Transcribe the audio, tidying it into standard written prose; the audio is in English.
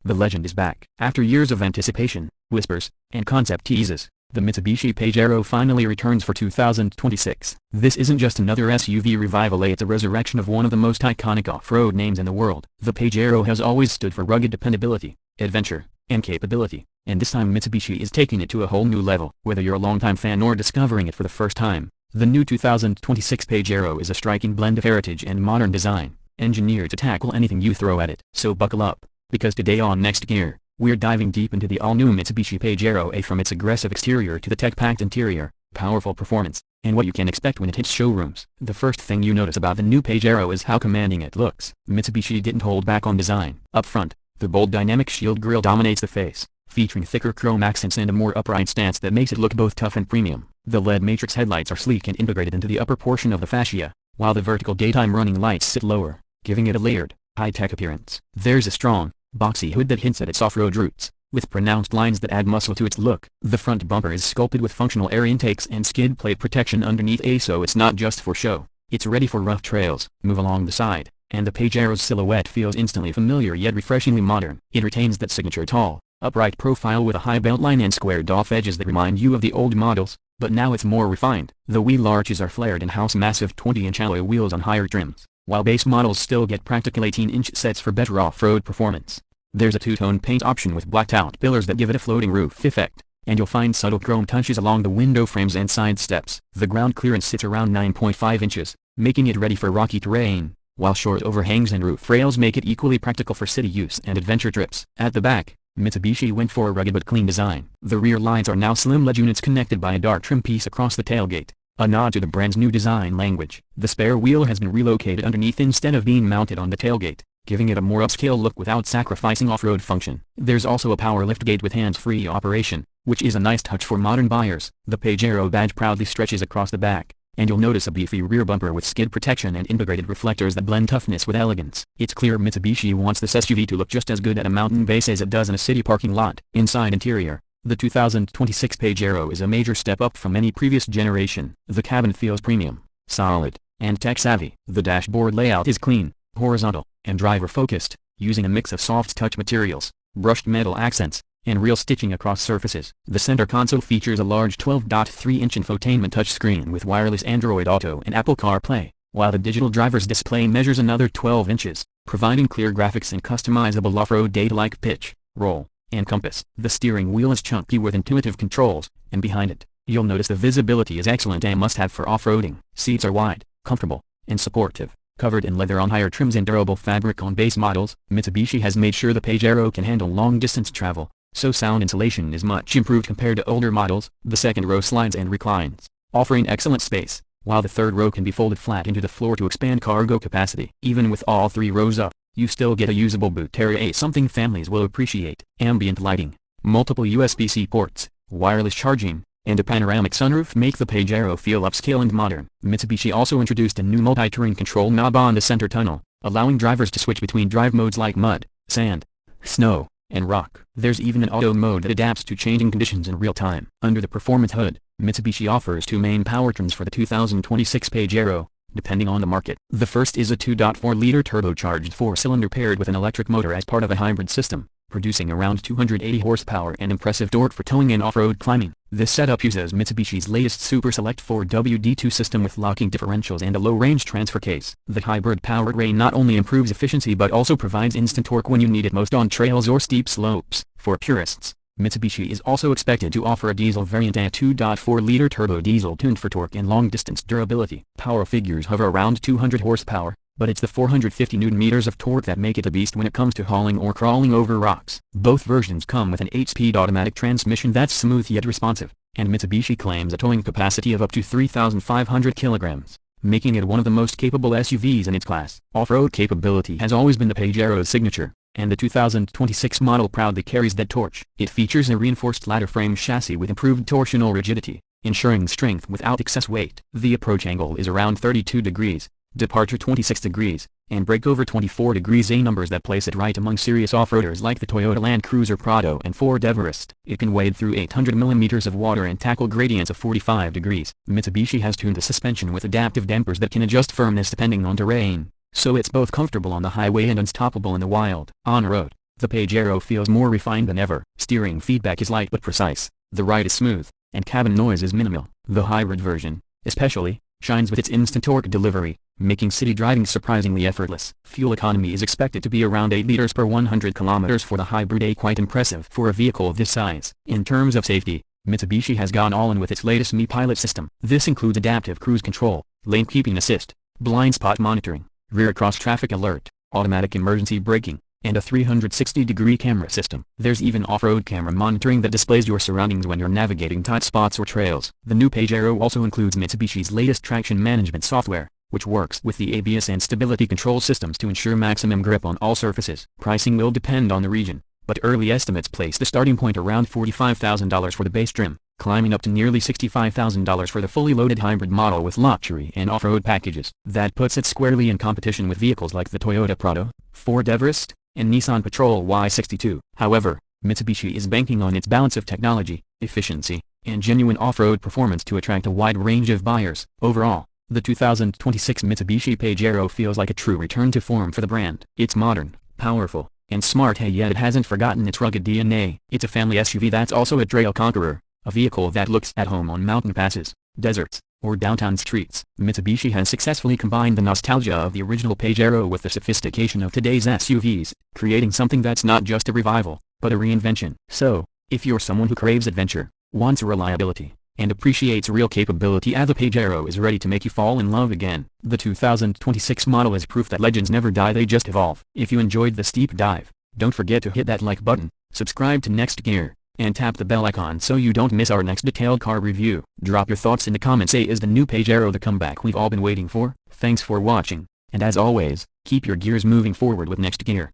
The legend is back. After years of anticipation, whispers, and concept teases, the Mitsubishi Pajero finally returns for 2026. This isn't just another SUV revival, it's a resurrection of one of the most iconic off-road names in the world. The Pajero has always stood for rugged dependability, adventure, and capability, and this time Mitsubishi is taking it to a whole new level. Whether you're a longtime fan or discovering it for the first time, the new 2026 Pajero is a striking blend of heritage and modern design, engineered to tackle anything you throw at it. So buckle up, because today on Next Gear, we're diving deep into the all-new Mitsubishi Pajero A, from its aggressive exterior to the tech-packed interior, powerful performance, and what you can expect when it hits showrooms. The first thing you notice about the new Pajero is how commanding it looks. Mitsubishi didn't hold back on design. Up front, the bold dynamic shield grille dominates the face, featuring thicker chrome accents and a more upright stance that makes it look both tough and premium. The LED matrix headlights are sleek and integrated into the upper portion of the fascia, while the vertical daytime running lights sit lower, giving it a layered, high-tech appearance. There's a strong, boxy hood that hints at its off-road roots, with pronounced lines that add muscle to its look. The front bumper is sculpted with functional air intakes and skid plate protection underneath, so it's not just for show, it's ready for rough trails. Move along the side, and the Pajero's silhouette feels instantly familiar yet refreshingly modern. It retains that signature tall, upright profile with a high beltline and squared-off edges that remind you of the old models, but now it's more refined. The wheel arches are flared and house massive 20-inch alloy wheels on higher trims, while base models still get practical 18-inch sets for better off-road performance. There's a two-tone paint option with blacked-out pillars that give it a floating roof effect, and you'll find subtle chrome touches along the window frames and side steps. The ground clearance sits around 9.5 inches, making it ready for rocky terrain, while short overhangs and roof rails make it equally practical for city use and adventure trips. At the back, Mitsubishi went for a rugged but clean design. The rear lights are now slim LED units connected by a dark trim piece across the tailgate, a nod to the brand's new design language. The spare wheel has been relocated underneath instead of being mounted on the tailgate, giving it a more upscale look without sacrificing off-road function. There's also a power liftgate with hands-free operation, which is a nice touch for modern buyers. The Pajero badge proudly stretches across the back, and you'll notice a beefy rear bumper with skid protection and integrated reflectors that blend toughness with elegance. It's clear Mitsubishi wants this SUV to look just as good at a mountain base as it does in a city parking lot. Inside interior, the 2026 Pajero is a major step up from any previous generation. The cabin feels premium, solid, and tech-savvy. The dashboard layout is clean, horizontal, and driver-focused, using a mix of soft-touch materials, brushed metal accents, and real stitching across surfaces. The center console features a large 12.3-inch infotainment touchscreen with wireless Android Auto and Apple CarPlay, while the digital driver's display measures another 12 inches, providing clear graphics and customizable off-road data like pitch, roll, and compass. The steering wheel is chunky with intuitive controls, and behind it, you'll notice the visibility is excellent and must-have for off-roading. Seats are wide, comfortable, and supportive, covered in leather on higher trims and durable fabric on base models. Mitsubishi has made sure the Pajero can handle long-distance travel, so sound insulation is much improved compared to older models. The second row slides and reclines, offering excellent space, while the third row can be folded flat into the floor to expand cargo capacity. Even with all three rows up, you still get a usable boot area, something families will appreciate. Ambient lighting, multiple USB-C ports, wireless charging, and a panoramic sunroof make the Pajero feel upscale and modern. Mitsubishi also introduced a new multi-terrain control knob on the center tunnel, allowing drivers to switch between drive modes like mud, sand, snow, and rock. There's even an auto mode that adapts to changing conditions in real time. Under the performance hood, Mitsubishi offers two main powertrains for the 2026 Pajero, depending on the market. The first is a 2.4-liter turbocharged four-cylinder paired with an electric motor as part of a hybrid system, producing around 280 horsepower and impressive torque for towing and off-road climbing. This setup uses Mitsubishi's latest Super Select 4WD2 system with locking differentials and a low-range transfer case. The hybrid powertrain not only improves efficiency but also provides instant torque when you need it most on trails or steep slopes. For purists, Mitsubishi is also expected to offer a diesel variant, a 2.4-liter turbo diesel tuned for torque and long-distance durability. Power figures hover around 200 horsepower, but it's the 450 Nm of torque that make it a beast when it comes to hauling or crawling over rocks. Both versions come with an 8-speed automatic transmission that's smooth yet responsive, and Mitsubishi claims a towing capacity of up to 3,500 kilograms, making it one of the most capable SUVs in its class. Off-road capability has always been the Pajero's signature, and the 2026 model proudly carries that torch. It features a reinforced ladder frame chassis with improved torsional rigidity, ensuring strength without excess weight. The approach angle is around 32 degrees, departure 26 degrees, and breakover 24 degrees, a numbers that place it right among serious off-roaders like the Toyota Land Cruiser Prado and Ford Everest. It can wade through 800 mm of water and tackle gradients of 45 degrees. Mitsubishi has tuned the suspension with adaptive dampers that can adjust firmness depending on terrain, so it's both comfortable on the highway and unstoppable in the wild. On-road, The Pajero feels more refined than ever. Steering feedback is light but precise, the ride is smooth, and cabin noise is minimal. The hybrid version, especially, shines with its instant torque delivery, making city driving surprisingly effortless. Fuel economy is expected to be around 8 liters per 100 kilometers for the hybrid, quite impressive for a vehicle this size. In terms of safety, Mitsubishi has gone all in with its latest Mi-Pilot system. This includes adaptive cruise control, lane keeping assist, blind spot monitoring, rear cross-traffic alert, automatic emergency braking, and a 360-degree camera system. There's even off-road camera monitoring that displays your surroundings when you're navigating tight spots or trails. The new Pajero also includes Mitsubishi's latest traction management software, which works with the ABS and stability control systems to ensure maximum grip on all surfaces. Pricing will depend on the region, but early estimates place the starting point around $45,000 for the base trim, climbing up to nearly $65,000 for the fully loaded hybrid model with luxury and off-road packages. That puts it squarely in competition with vehicles like the Toyota Prado, Ford Everest, and Nissan Patrol Y62. However, Mitsubishi is banking on its balance of technology, efficiency, and genuine off-road performance to attract a wide range of buyers. Overall, the 2026 Mitsubishi Pajero feels like a true return to form for the brand. It's modern, powerful, and smart, yet it hasn't forgotten its rugged DNA. It's a family SUV that's also a trail conqueror, a vehicle that looks at home on mountain passes, deserts, or downtown streets. Mitsubishi has successfully combined the nostalgia of the original Pajero with the sophistication of today's SUVs, creating something that's not just a revival, but a reinvention. So, if you're someone who craves adventure, wants reliability, and appreciates real capability, the Pajero is ready to make you fall in love again. The 2026 model is proof that legends never die, they just evolve. If you enjoyed this deep dive, don't forget to hit that like button, subscribe to Next Gear, and tap the bell icon so you don't miss our next detailed car review. Drop your thoughts in the comments. Is the new Pajero the comeback we've all been waiting for? Thanks for watching, and as always, keep your gears moving forward with Next Gear.